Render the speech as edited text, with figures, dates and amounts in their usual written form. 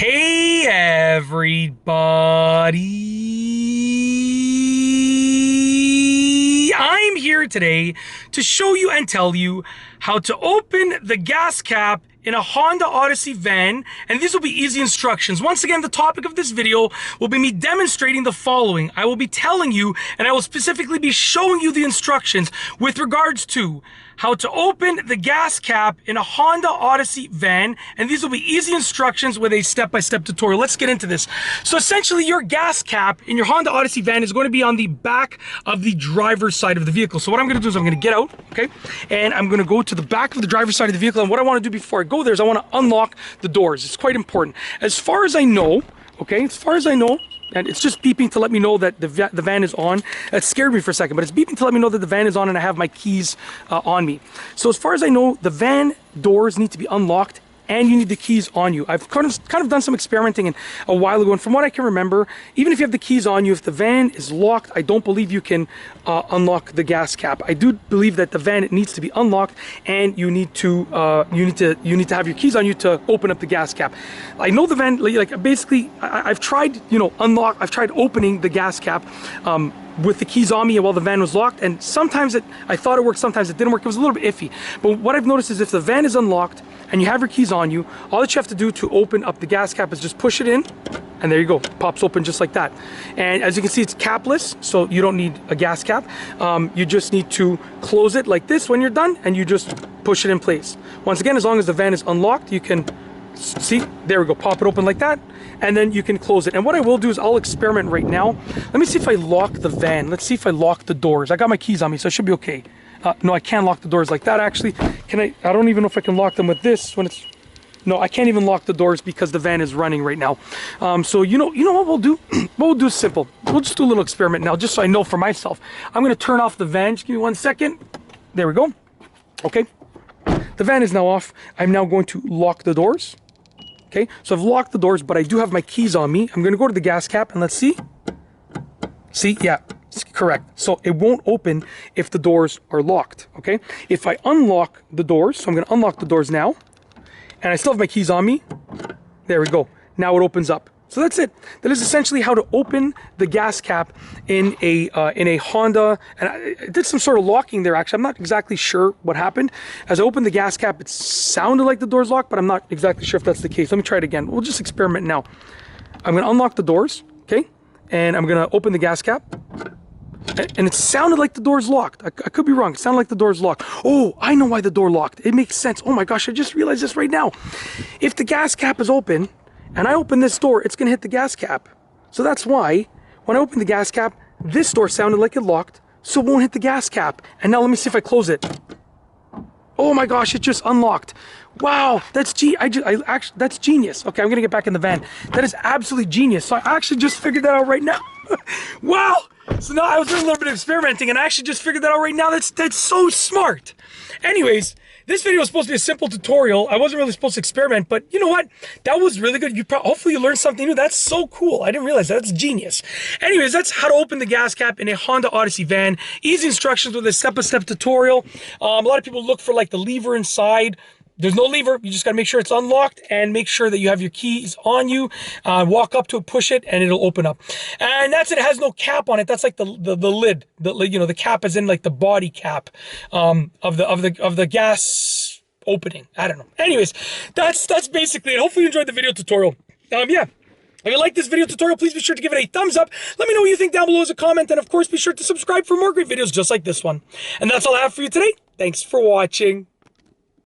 Hey everybody! I'm here today to show you and tell you how to open the gas cap in a Honda Odyssey van, and these will be easy instructions. Once again, the topic of this video will be me demonstrating the following. I will be telling you, and I will specifically be showing you the instructions with regards to how to open the gas cap in a Honda Odyssey van, and these will be easy instructions with a step-by-step tutorial. Let's get into this. So essentially, your gas cap in your Honda Odyssey van is going to be on the back of the driver's side of the vehicle. So what I'm going to do is I'm going to get out, okay, and I'm going to go to the back of the driver's side of the vehicle, and what I want to do before I go there is I want to unlock the doors. It's quite important. As far as I know, okay, and it's just beeping to let me know that the van is on. That scared me for a second, but it's beeping to let me know that the van is on and I have my keys on me. So as far as I know, the van doors need to be unlocked and you need the keys on you. I've kind of done some experimenting a while ago, and from what I can remember, even if you have the keys on you, if the van is locked, I don't believe you can unlock the gas cap. I do believe that the van needs to be unlocked, and you need to have your keys on you to open up the gas cap. I know the van, like basically, I've tried, I've tried opening the gas cap with the keys on me while the van was locked, and sometimes I thought it worked, sometimes it didn't work. It was a little bit iffy. But what I've noticed is if the van is unlocked and you have your keys on you, all that you have to do to open up the gas cap is just push it in, and there you go, pops open just like that. And as you can see, it's capless, so you don't need a gas cap. You just need to close it like this when you're done, and you just push it in place. Once again, as long as the van is unlocked, you can see, there we go, pop it open like that, and then you can close it. And what I will do is I'll experiment right now. Let me see if I lock the van. Let's see if I lock the doors. I got my keys on me, so it should be okay. No, I can't lock the doors like that, actually. Can I don't even know if I can lock them with this when it's... No, I can't even lock the doors because the van is running right now. So you know what we'll do? What we'll do is simple. We'll just do a little experiment now, just so I know for myself. I'm going to turn off the van. Just give me 1 second. There we go. Okay. The van is now off. I'm now going to lock the doors. Okay, so I've locked the doors, but I do have my keys on me. I'm going to go to the gas cap and let's see. See, yeah, it's correct. So it won't open if the doors are locked, okay? If I unlock the doors, so I'm going to unlock the doors now, and I still have my keys on me. There we go. Now it opens up. So that's it. That is essentially how to open the gas cap in a Honda. And I did some sort of locking there, actually. I'm not exactly sure what happened. As I opened the gas cap, it sounded like the door's locked, but I'm not exactly sure if that's the case. Let me try it again. We'll just experiment now. I'm going to unlock the doors, okay? And I'm going to open the gas cap. And it sounded like the door's locked. I could be wrong. It sounded like the door's locked. Oh, I know why the door locked. It makes sense. Oh my gosh, I just realized this right now. If the gas cap is open, and I open this door, it's going to hit the gas cap. So that's why, when I open the gas cap, this door sounded like it locked, so it won't hit the gas cap. And now let me see if I close it. Oh my gosh, it just unlocked. Wow, that's that's genius. Okay, I'm going to get back in the van. That is absolutely genius. So I actually just figured that out right now. Wow. So now I was doing a little bit of experimenting, and I actually just figured that out right now. That's so smart. Anyways, this video was supposed to be a simple tutorial. I wasn't really supposed to experiment, but you know what? That was really good. Hopefully you learned something new. That's so cool. I didn't realize that. That's genius. Anyways, that's how to open the gas cap in a Honda Odyssey van. Easy instructions with a step-by-step tutorial. A lot of people look for like the lever inside. There's no lever. You just got to make sure it's unlocked and make sure that you have your keys on you. Walk up to it, push it, and it'll open up. And that's it. It has no cap on it. That's like the lid. The cap is in like the body cap of the gas opening. I don't know. Anyways, that's basically it. Hopefully you enjoyed the video tutorial. Yeah. If you like this video tutorial, please be sure to give it a thumbs up. Let me know what you think down below as a comment, and of course, be sure to subscribe for more great videos just like this one. And that's all I have for you today. Thanks for watching.